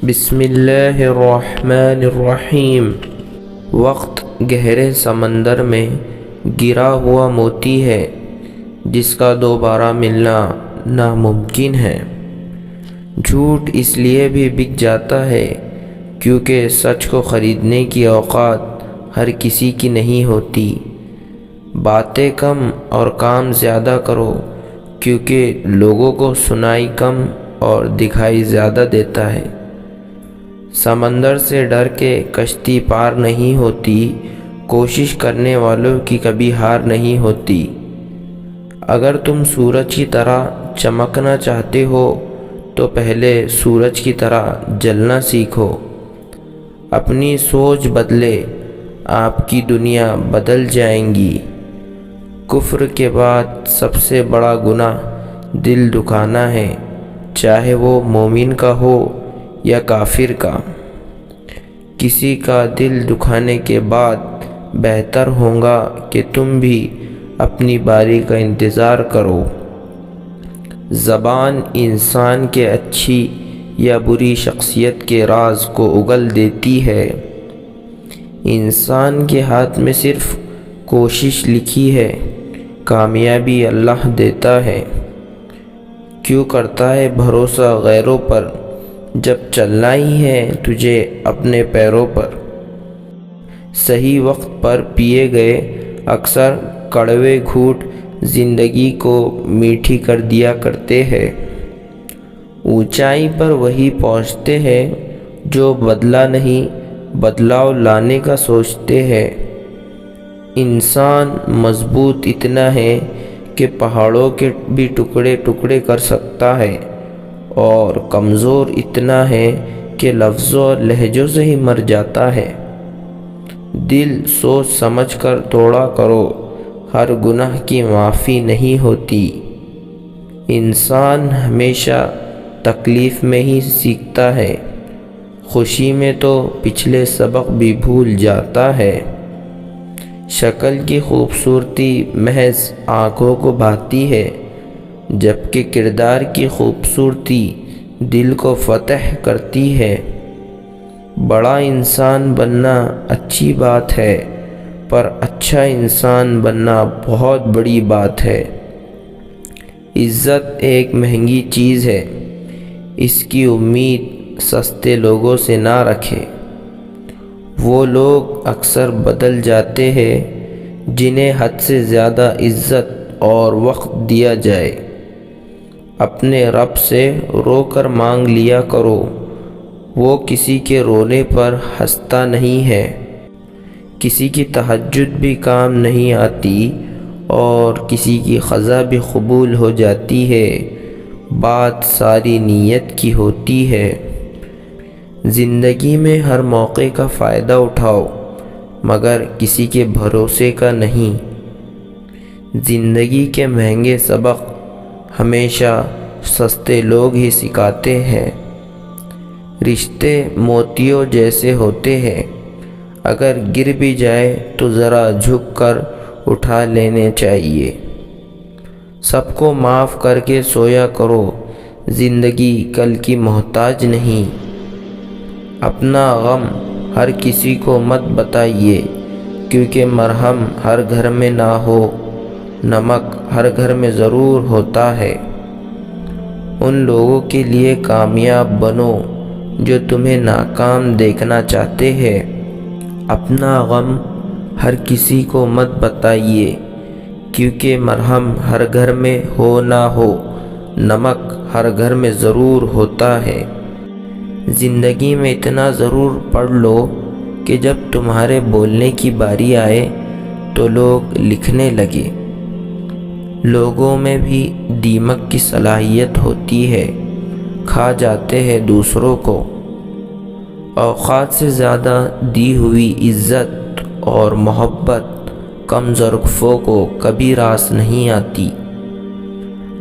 بسم اللہ الرحمن الرحیم۔ وقت گہرے سمندر میں گرا ہوا موتی ہے جس کا دوبارہ ملنا ناممکن ہے۔ جھوٹ اس لیے بھی بک جاتا ہے کیونکہ سچ کو خریدنے کی اوقات ہر کسی کی نہیں ہوتی۔ باتیں کم اور کام زیادہ کرو کیونکہ لوگوں کو سنائی کم اور دکھائی زیادہ دیتا ہے۔ سمندر سے ڈر کے کشتی پار نہیں ہوتی، کوشش کرنے والوں کی کبھی ہار نہیں ہوتی۔ اگر تم سورج کی طرح چمکنا چاہتے ہو تو پہلے سورج کی طرح جلنا سیکھو۔ اپنی سوچ بدلے، آپ کی دنیا بدل جائیں گی۔ کفر کے بعد سب سے بڑا گناہ دل دکھانا ہے، چاہے وہ مومن کا ہو یا کافر کا۔ کسی کا دل دکھانے کے بعد بہتر ہوگا کہ تم بھی اپنی باری کا انتظار کرو۔ زبان انسان کے اچھی یا بری شخصیت کے راز کو اگل دیتی ہے۔ انسان کے ہاتھ میں صرف کوشش لکھی ہے، کامیابی اللہ دیتا ہے۔ کیوں کرتا ہے بھروسہ غیروں پر جب چلنا ہی ہے تجھے اپنے پیروں پر۔ صحیح وقت پر پیے گئے اکثر کڑوے گھونٹ زندگی کو میٹھی کر دیا کرتے ہیں۔ اونچائی پر وہی پہنچتے ہیں جو بدلہ نہیں بدلاؤ لانے کا سوچتے ہیں۔ انسان مضبوط اتنا ہے کہ پہاڑوں کے بھی ٹکڑے ٹکڑے کر سکتا ہے، اور کمزور اتنا ہے کہ لفظوں اور لہجوں سے ہی مر جاتا ہے۔ دل سوچ سمجھ کر توڑا کرو، ہر گناہ کی معافی نہیں ہوتی۔ انسان ہمیشہ تکلیف میں ہی سیکھتا ہے، خوشی میں تو پچھلے سبق بھی بھول جاتا ہے۔ شکل کی خوبصورتی محض آنکھوں کو بھاتی ہے، جبکہ کردار کی خوبصورتی دل کو فتح کرتی ہے۔ بڑا انسان بننا اچھی بات ہے، پر اچھا انسان بننا بہت بڑی بات ہے۔ عزت ایک مہنگی چیز ہے، اس کی امید سستے لوگوں سے نہ رکھے۔ وہ لوگ اکثر بدل جاتے ہیں جنہیں حد سے زیادہ عزت اور وقت دیا جائے۔ اپنے رب سے رو کر مانگ لیا کرو، وہ کسی کے رونے پر ہنستا نہیں ہے۔ کسی کی تہجد بھی کام نہیں آتی اور کسی کی قضا بھی قبول ہو جاتی ہے، بات ساری نیت کی ہوتی ہے۔ زندگی میں ہر موقع کا فائدہ اٹھاؤ، مگر کسی کے بھروسے کا نہیں۔ زندگی کے مہنگے سبق ہمیشہ سستے لوگ ہی سکھاتے ہیں۔ رشتے موتیوں جیسے ہوتے ہیں، اگر گر بھی جائے تو ذرا جھک کر اٹھا لینے چاہیے۔ سب کو معاف کر کے سویا کرو، زندگی کل کی محتاج نہیں۔ اپنا غم ہر کسی کو مت بتائیے، کیونکہ مرہم ہر گھر میں نہ ہو، نمک ہر گھر میں ضرور ہوتا ہے۔ ان لوگوں کے لیے کامیاب بنو جو تمہیں ناکام دیکھنا چاہتے ہیں۔ اپنا غم ہر کسی کو مت بتائیے، کیونکہ مرہم ہر گھر میں ہو نہ ہو، نمک ہر گھر میں ضرور ہوتا ہے۔ زندگی میں اتنا ضرور پڑھ لو کہ جب تمہارے بولنے کی باری آئے تو لوگ لکھنے لگے۔ لوگوں میں بھی دیمک کی صلاحیت ہوتی ہے، کھا جاتے ہیں دوسروں کو۔ اوقات سے زیادہ دی ہوئی عزت اور محبت کم ظرفوں کو کبھی راس نہیں آتی۔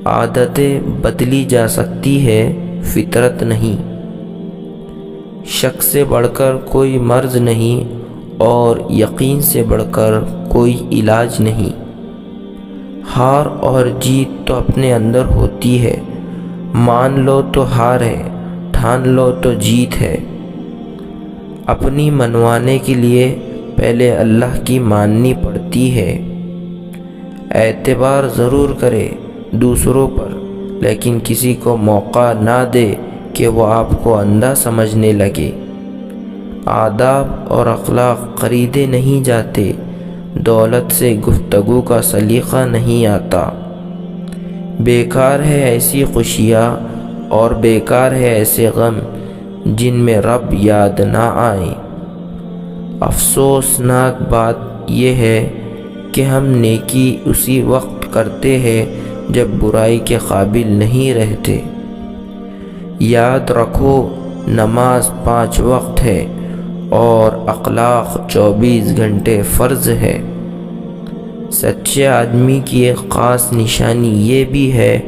عادتیں بدلی جا سکتی ہے، فطرت نہیں۔ شک سے بڑھ کر کوئی مرض نہیں، اور یقین سے بڑھ کر کوئی علاج نہیں۔ ہار اور جیت تو اپنے اندر ہوتی ہے، مان لو تو ہار ہے، ٹھان لو تو جیت ہے۔ اپنی منوانے کے لیے پہلے اللہ کی ماننی پڑتی ہے۔ اعتبار ضرور کرے دوسروں پر، لیکن کسی کو موقع نہ دے کہ وہ آپ کو اندھا سمجھنے لگے۔ آداب اور اخلاق خریدے نہیں جاتے، دولت سے گفتگو کا سلیقہ نہیں آتا۔ بیکار ہے ایسی خوشیاں اور بیکار ہے ایسے غم جن میں رب یاد نہ آئے۔ افسوسناک بات یہ ہے کہ ہم نیکی اسی وقت کرتے ہیں جب برائی کے قابل نہیں رہتے۔ یاد رکھو نماز 5 وقت ہے اور اخلاق 24 گھنٹے فرض ہے۔ سچے آدمی کی ایک خاص نشانی یہ بھی ہے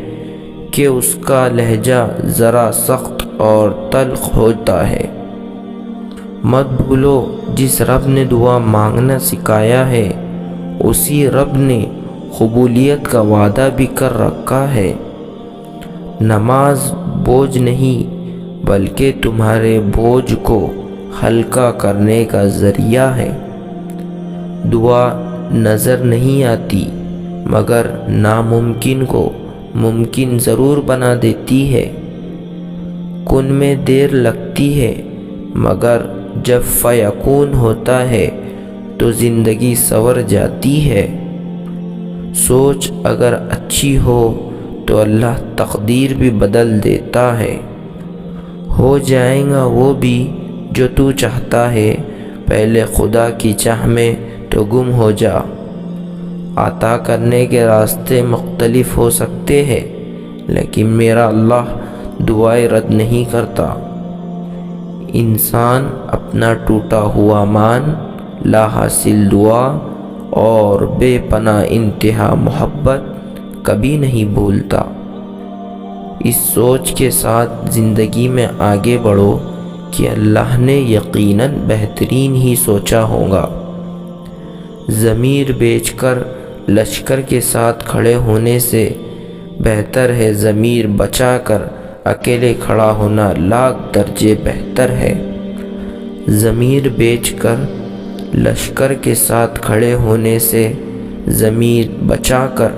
کہ اس کا لہجہ ذرا سخت اور تلخ ہوتا ہے۔ مت بھولو جس رب نے دعا مانگنا سکھایا ہے اسی رب نے قبولیت کا وعدہ بھی کر رکھا ہے۔ نماز بوجھ نہیں بلکہ تمہارے بوجھ کو ہلکا کرنے کا ذریعہ ہے۔ دعا نظر نہیں آتی مگر ناممکن کو ممکن ضرور بنا دیتی ہے۔ کن میں دیر لگتی ہے مگر جب فیکون ہوتا ہے تو زندگی سنور جاتی ہے۔ سوچ اگر اچھی ہو تو اللہ تقدیر بھی بدل دیتا ہے۔ ہو جائے گا وہ بھی جو تو چاہتا ہے، پہلے خدا کی چاہ میں تو گم ہو جا۔ عطا کرنے کے راستے مختلف ہو سکتے ہیں لیکن میرا اللہ دعائیں رد نہیں کرتا۔ انسان اپنا ٹوٹا ہوا مان، لا حاصل دعا اور بے پناہ انتہا محبت کبھی نہیں بھولتا۔ اس سوچ کے ساتھ زندگی میں آگے بڑھو کہ اللہ نے یقیناً بہترین ہی سوچا ہوگا۔ ضمیر بیچ کر لشکر کے ساتھ کھڑے ہونے سے بہتر ہے ضمیر بچا کر اکیلے کھڑا ہونا لاکھ درجے بہتر ہے۔ ضمیر بیچ کر لشکر کے ساتھ کھڑے ہونے سے ضمیر بچا کر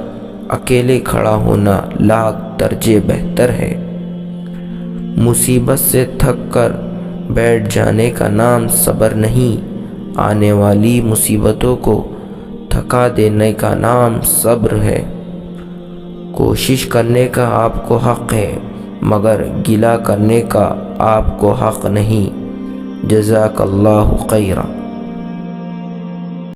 اکیلے کھڑا ہونا لاکھ درجے بہتر ہے۔ مصیبت سے تھک کر بیٹھ جانے کا نام صبر نہیں، آنے والی مصیبتوں کو تھکا دینے کا نام صبر ہے۔ کوشش کرنے کا آپ کو حق ہے مگر گلہ کرنے کا آپ کو حق نہیں۔ جزاک اللہ خیرا۔